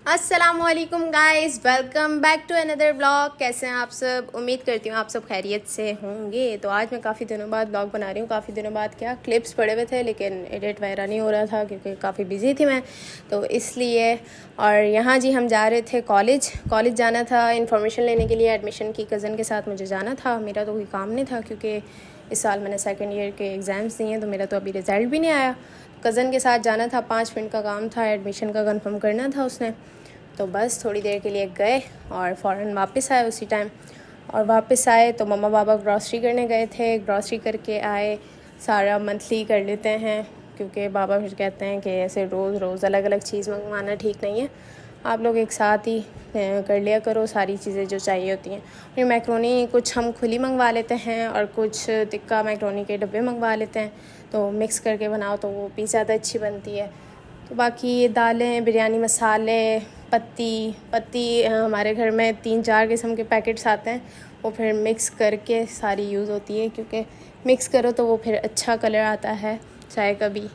अस्सलामुअलैकुम guys, welcome back to another blog. कैसे हैं आप सब? उम्मीद करती हूँ आप सब खैरियत से होंगे। तो आज मैं काफ़ी दिनों बाद ब्लॉग बना रही हूँ। काफ़ी दिनों बाद क्या, क्लिप्स पड़े हुए थे लेकिन एडिट वगैरह नहीं हो रहा था क्योंकि काफ़ी बिजी थी मैं, तो इसलिए। और यहाँ जी हम जा रहे थे कॉलेज जाना था इन्फॉर्मेशन लेने के लिए एडमिशन की। कज़न के साथ मुझे जाना था। मेरा तो कोई काम नहीं था क्योंकि इस साल मैंने सेकेंड ईयर के एग्ज़ाम्स दिए हैं, तो मेरा तो अभी रिज़ल्ट भी नहीं आया। कज़न के साथ जाना था, 5 मिनट का काम था, एडमिशन का कंफर्म करना था उसने। तो बस थोड़ी देर के लिए गए और फ़ौरन वापस आए उसी टाइम। और वापस आए तो मम्मा पापा ग्रॉसरी करने गए थे, ग्रॉसरी करके आए। सारा मंथली कर लेते हैं क्योंकि बाबा फिर कहते हैं कि ऐसे रोज़ रोज़ अलग अलग चीज़ मंगवाना ठीक नहीं है, आप लोग एक साथ ही कर लिया करो सारी चीज़ें जो चाहिए होती हैं। फिर मैक्रोनी कुछ हम खुली मंगवा लेते हैं और कुछ टिक्का मैक्रोनी के डब्बे मंगवा लेते हैं, तो मिक्स करके बनाओ तो वो भी ज़्यादा अच्छी बनती है। तो बाकी ये दालें, बिरयानी मसाले, पत्ती हमारे घर में 3-4 किस्म के पैकेट्स आते हैं, वो फिर मिक्स करके सारी यूज़ होती है क्योंकि मिक्स करो तो वो फिर अच्छा कलर आता है चाय का भी।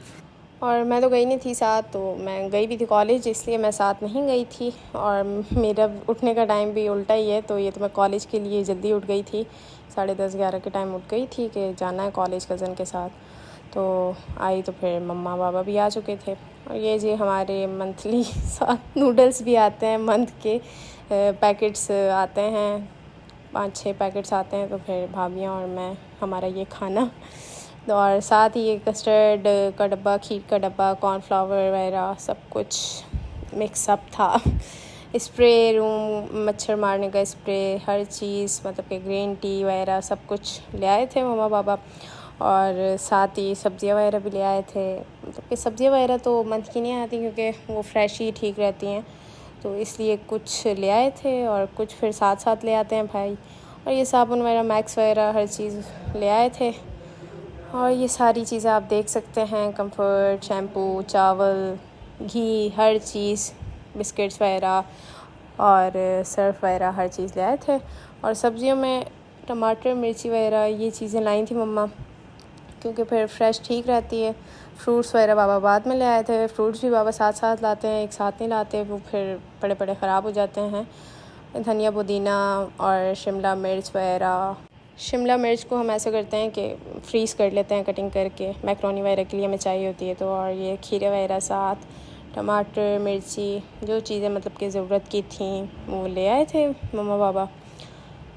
और मैं तो गई नहीं थी साथ, तो मैं गई भी थी कॉलेज, इसलिए मैं साथ नहीं गई थी। और मेरा उठने का टाइम भी उल्टा ही है, तो ये तो मैं कॉलेज के लिए जल्दी उठ गई थी, 10:30-11 के टाइम उठ गई थी कि जाना है कॉलेज कज़न के साथ। तो आई तो फिर मम्मा पापा भी आ चुके थे। और ये जी हमारे मंथली साथ नूडल्स भी आते हैं, मंथ के पैकेट्स आते हैं, 5-6 पैकेट्स आते हैं। तो फिर भाभियाँ और मैं, हमारा ये खाना। और साथ ही ये कस्टर्ड का डब्बा, खीर का डब्बा, कॉर्नफ्लावर वगैरह सब कुछ मिक्सअप था। स्प्रे रूम, मच्छर मारने का स्प्रे, हर चीज़, मतलब कि ग्रीन टी वगैरह सब कुछ ले आए थे मम्मा पापा। और साथ ही सब्ज़ियाँ वगैरह भी ले आए थे। मतलब कि सब्ज़ियाँ वगैरह तो मंथ की नहीं आती क्योंकि वो फ्रेश ही ठीक रहती हैं, तो इसलिए कुछ ले आए थे और कुछ फिर साथ साथ ले आते हैं भाई। और ये साबुन वगैरह, मैक्स वगैरह हर चीज़ ले आए थे। और ये सारी चीज़ें आप देख सकते हैं, कंफर्ट, शैम्पू, चावल, घी, हर चीज़, बिस्किट्स वगैरह और सर्फ वगैरह हर चीज़ ले आए थे। और सब्ज़ियों में टमाटर, मिर्ची वगैरह ये चीज़ें लाई थी मम्मा क्योंकि फिर फ्रेश ठीक रहती है। फ्रूट्स वगैरह बाबा बाद में ले आए थे। फ्रूट्स भी बाबा साथ साथ लाते हैं, एक साथ नहीं लाते, वो फिर बड़े बड़े ख़राब हो जाते हैं। धनिया, पुदीना और शिमला मिर्च वगैरह। शिमला मिर्च को हम ऐसे करते हैं कि फ्रीज़ कर लेते हैं कटिंग करके, मैक्रोनी वगैरह के लिए हमें चाहिए होती है तो। और ये खीरे वगैरह साथ, टमाटर, मिर्ची, जो चीज़ें मतलब कि ज़रूरत की थी वो ले आए थे मम्मा पापा।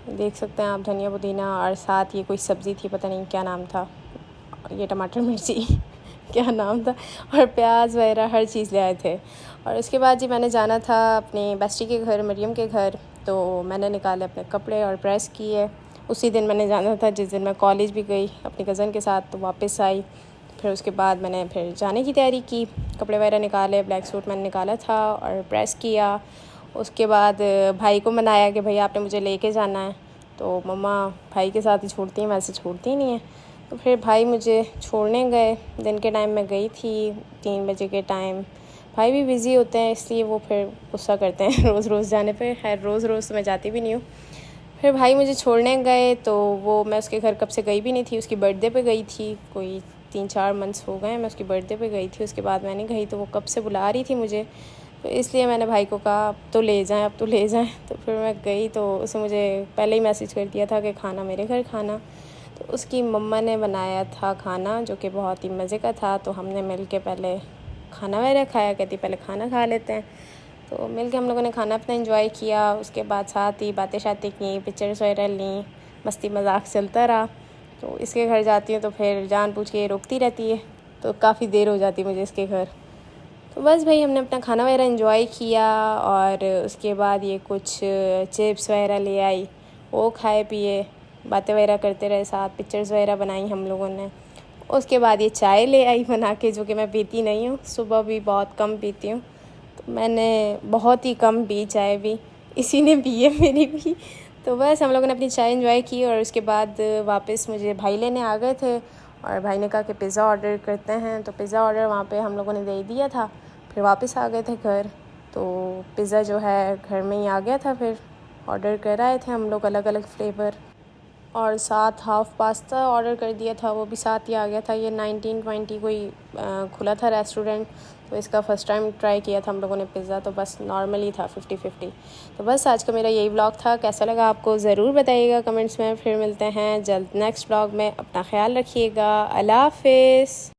देख सकते हैं आप, धनिया, पुदीना, और साथ ये कोई सब्ज़ी थी, पता नहीं क्या नाम था, ये टमाटर मिर्ची क्या नाम था, और प्याज वगैरह हर चीज़ ले आए थे। और उसके बाद जी मैंने जाना था अपनी बेस्टी के घर, मरियम के घर, तो मैंने निकाले अपने कपड़े और प्रेस किए। उसी दिन मैंने जाना था जिस दिन मैं कॉलेज भी गई अपनी कज़न के साथ, तो वापस आई। फिर उसके बाद मैंने फिर जाने की तैयारी की, कपड़े वगैरह निकाले, ब्लैक सूट मैंने निकाला था और प्रेस किया। उसके बाद भाई को मनाया कि भैया आपने मुझे लेके जाना है, तो मम्मा भाई के साथ ही छोड़ती हैं, वैसे छोड़ती ही नहीं है। तो फिर भाई मुझे छोड़ने गए, दिन के टाइम में गई थी, 3 बजे के टाइम। भाई भी बिज़ी होते हैं इसलिए वो फिर गुस्सा करते हैं रोज़ रोज़ जाने पे। खैर रोज़ रोज़ तो मैं जाती भी नहीं हूँ। फिर भाई मुझे छोड़ने गए, तो वो, मैं उसके घर कब से गई भी नहीं थी, उसकी बर्थडे पे गई थी, कोई 3-4 मंथ्स हो गए मैं उसकी बर्थडे पे गई थी। उसके बाद मैं नहीं गई, तो वो कब से बुला रही थी मुझे, तो इसलिए मैंने भाई को कहा अब तो ले जाएं, अब तो ले जाएं। तो फिर मैं गई, तो उसने मुझे पहले ही मैसेज कर दिया था कि खाना मेरे घर खाना। तो उसकी मम्मा ने बनाया था खाना जो कि बहुत ही मज़े का था, तो हमने मिल के पहले खाना वगैरह खाया, कहती पहले खाना खा लेते हैं। तो मिल के हम लोगों ने खाना अपना एंजॉय किया। उसके बाद साथ ही बातें शातें की, पिक्चर्स वगैरह लीं, मस्ती मजाक चलता रहा। तो इसके घर जाती हूँ तो फिर जान पूछ के रोकती रहती है, तो काफ़ी देर हो जाती मुझे इसके घर। तो बस भाई हमने अपना खाना वगैरह एंजॉय किया। और उसके बाद ये कुछ चिप्स वगैरह ले आई, वो खाए पिए, बातें वगैरह करते रहे, साथ पिक्चर्स वगैरह बनाई हम लोगों ने। उसके बाद ये चाय ले आई बना के, जो कि मैं पीती नहीं हूँ, सुबह भी बहुत कम पीती हूँ, तो मैंने बहुत ही कम पी चाय भी, इसी ने पी है मेरी भी। तो बस हम लोगों ने अपनी चाय एंजॉय की। और उसके बाद वापस मुझे भाई लेने आ गए थे, और भाई ने कहा कि पिज़्ज़ा ऑर्डर करते हैं, तो पिज़्ज़ा ऑर्डर वहाँ पे हम लोगों ने दे दिया था। फिर वापस आ गए थे घर, तो पिज़्ज़ा जो है घर में ही आ गया था। फिर ऑर्डर कर आए थे हम लोग अलग अलग फ्लेवर। और साथ हाफ़ पास्ता ऑर्डर कर दिया था, वो भी साथ ही आ गया था। ये 1920 कोई खुला था रेस्टोरेंट, तो इसका फ़र्स्ट टाइम ट्राई किया था हम लोगों ने पिज़्ज़ा, तो बस नॉर्मल ही था 50-50। तो बस आज का मेरा यही व्लॉग था। कैसा लगा आपको ज़रूर बताइएगा कमेंट्स में। फिर मिलते हैं जल्द नेक्स्ट व्लॉग में। अपना ख्याल रखिएगा। अल्लाह हाफ़िज़।